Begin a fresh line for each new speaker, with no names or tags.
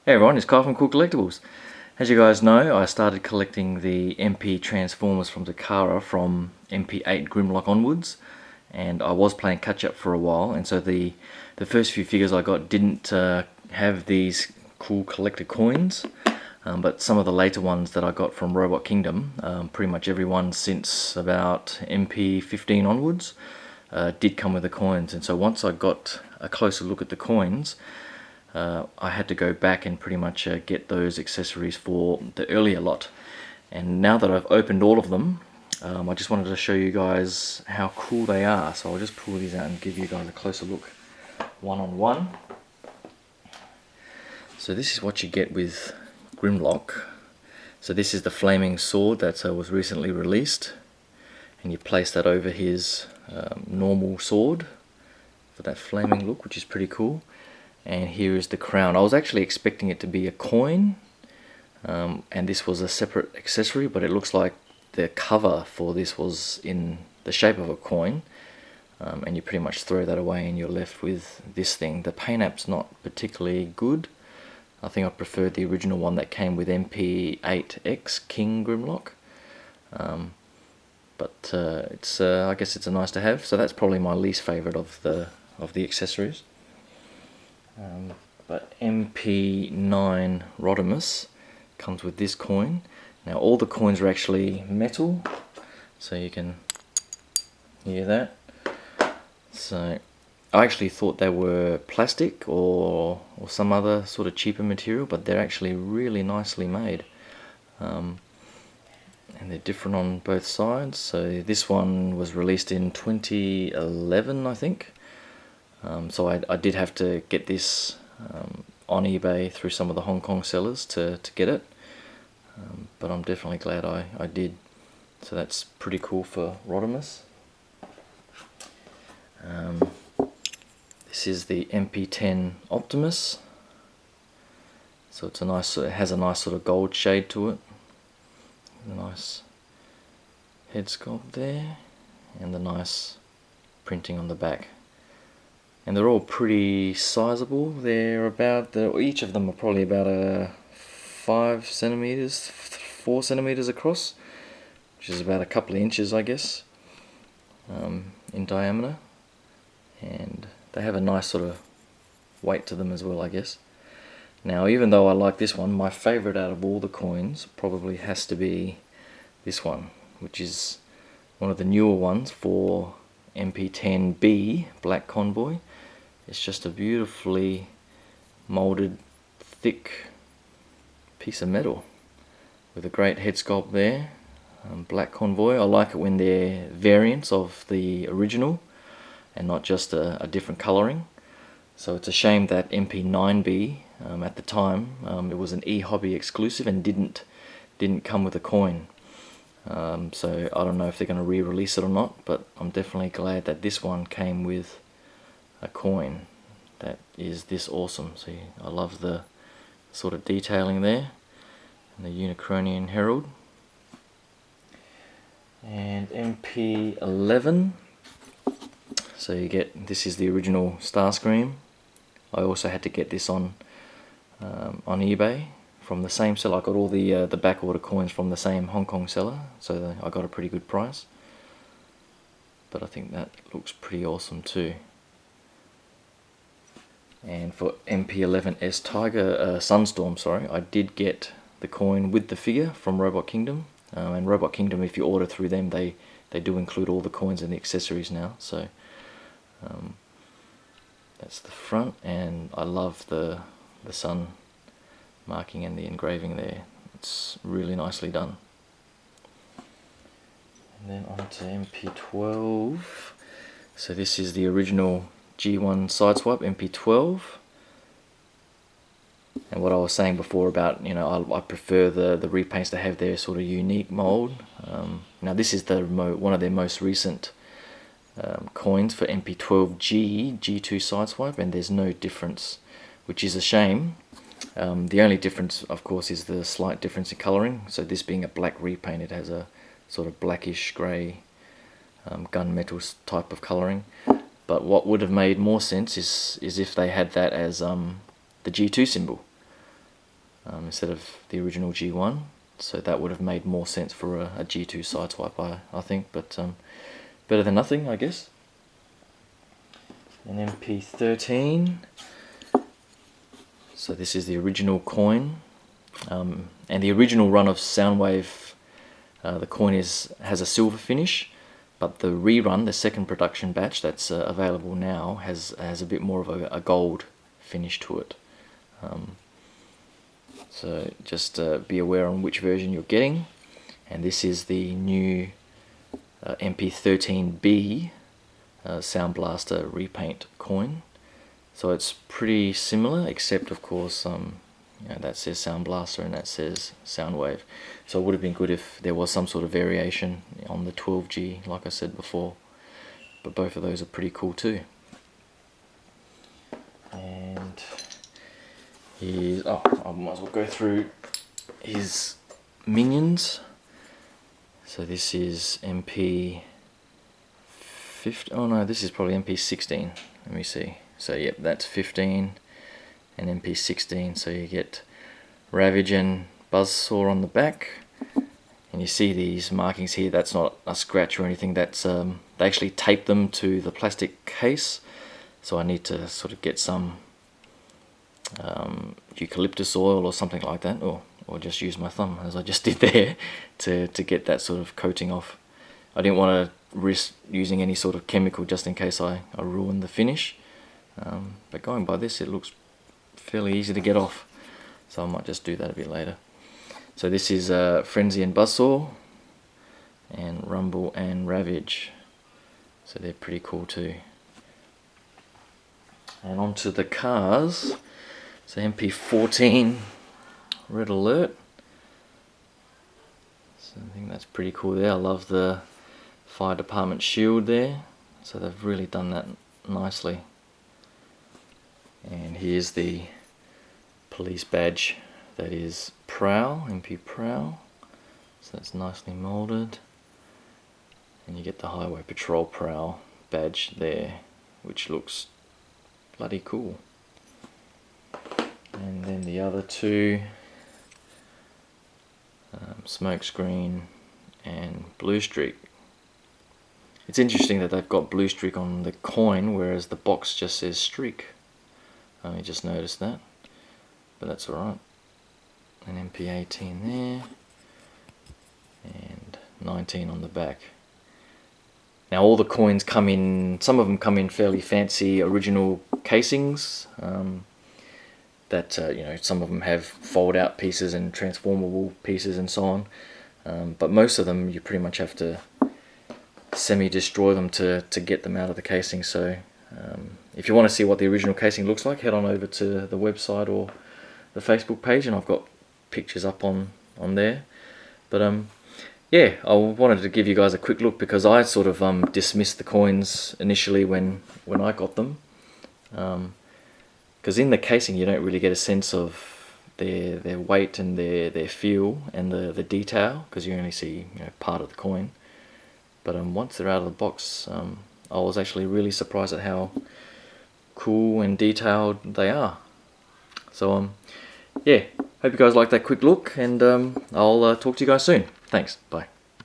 Hey everyone, it's Kyle from Kool Collectibles. As you guys know, I started collecting the MP Transformers from Takara from MP8 Grimlock onwards, and I was playing catch up for a while, and so the first few figures I got didn't have these cool collector coins, but some of the later ones that I got from Robot Kingdom, pretty much every one since about MP15 onwards, did come with the coins. And so once I got a closer look at the coins, I had to go back and pretty much get those accessories for the earlier lot. And now that I've opened all of them, I just wanted to show you guys how cool they are. So I'll just pull these out and give you guys a closer look one on one. So this is what you get with Grimlock. So this is the flaming sword that was recently released, and you place that over his normal sword for that flaming look, which is pretty cool. And here is the crown. I was actually expecting it to be a coin, and this was a separate accessory, but it looks like the cover for this was in the shape of a coin, and you pretty much throw that away and you're left with this thing. The paint app's not particularly good. I think I preferred the original one that came with MP8X King Grimlock, but it's I guess it's a nice to have. So that's probably my least favorite of the accessories. But MP9 Rodimus comes with this coin. Now all the coins are actually metal, so you can hear that. So I actually thought they were plastic or some other sort of cheaper material, but they're actually really nicely made. And they're different on both sides. So this one was released in 2011, I think. So I did have to get this on eBay through some of the Hong Kong sellers to get it, but I'm definitely glad I did. So that's pretty cool for Rodimus. This is the MP10 Optimus. So it's it has a nice sort of gold shade to it. A nice head sculpt there, and the nice printing on the back. And they're all pretty sizable. They're about, each of them are probably about 4 centimeters across, which is about a couple of inches, I guess, in diameter. And they have a nice sort of weight to them as well, I guess. Now, even though I like this one, my favorite out of all the coins probably has to be this one, which is one of the newer ones for MP10 B Black Convoy. It's just a beautifully molded, thick piece of metal with a great head sculpt there. Black Convoy. I like it when they're variants of the original and not just a different colouring. So it's a shame that MP9B at the time it was an eHobby exclusive and didn't come with a coin. So I don't know if they're going to re-release it or not, but I'm definitely glad that this one came with a coin that is this awesome. See, I love the sort of detailing there, and the Unicronian Herald. And MP11, so you get, this is the original Starscream. I also had to get this on eBay from the same seller. I got all the back order coins from the same Hong Kong seller, so I got a pretty good price. But I think that looks pretty awesome too. And for MP11S Tiger Sunstorm, sorry, I did get the coin with the figure from Robot Kingdom. And Robot Kingdom, if you order through them, they do include all the coins and the accessories now. So that's the front, and I love the sun marking and the engraving there. It's really nicely done. And then on to MP12. So this is the original G1 Sideswipe MP12, and what I was saying before about, you know, I prefer the repaints to have their sort of unique mold. Now this is one of their most recent coins for MP12G G2 Sideswipe, and there's no difference, which is a shame. The only difference, of course, is the slight difference in colouring. So this being a black repaint, it has a sort of blackish grey gunmetal type of colouring. But what would have made more sense is if they had that as the G2 symbol. instead of the original G1. So that would have made more sense for a G2 Sideswipe, I think, but better than nothing, I guess. An MP13. So this is the original coin, and the original run of Soundwave, the coin has a silver finish, but the rerun, the second production batch that's available now, has a bit more of a gold finish to it. So just be aware on which version you're getting. And this is the new MP13B Sound Blaster Repaint coin. So it's pretty similar, except of course that says Sound Blaster and that says Soundwave. So it would have been good if there was some sort of variation on the 12G, like I said before. But both of those are pretty cool too. And I might as well go through his minions. So this is MP 15. Oh no, this is probably MP 16. Let me see. So yep, that's 15 and MP 16. So you get Ravage and Buzzsaw on the back, and you see these markings here. That's not a scratch or anything. That's they actually tape them to the plastic case. So I need to sort of get some eucalyptus oil or something like that, or just use my thumb as I just did there to get that sort of coating off. I didn't want to risk using any sort of chemical just in case I ruin the finish, but going by this, it looks fairly easy to get off, so I might just do that a bit later. So this is Frenzy and Buzzsaw, and Rumble and Ravage, so they're pretty cool too. And onto the cars. So MP14 Red Alert. So I think that's pretty cool there. I love the fire department shield there. So they've really done that nicely. And here's the police badge that is Prowl, MP Prowl. So that's nicely molded. And you get the Highway Patrol Prowl badge there, which looks bloody cool. And then the other two, Smokescreen and Blue Streak. It's interesting that they've got Blue Streak on the coin, whereas the box just says Streak. I just noticed that, but that's alright. An MP18 there, and 19 on the back. Now all the coins come in, some of them come in fairly fancy original casings. That some of them have fold out pieces and transformable pieces and so on, but most of them you pretty much have to semi-destroy them to get them out of the casing. So if you want to see what the original casing looks like, head on over to the website or the Facebook page, and I've got pictures up on there. But yeah, I wanted to give you guys a quick look because I sort of dismissed the coins initially when I got them. Because in the casing you don't really get a sense of their weight and their feel and the detail, because you only see part of the coin. But once they're out of the box, I was actually really surprised at how cool and detailed they are. So yeah, hope you guys like that quick look, and I'll talk to you guys soon. Thanks, bye.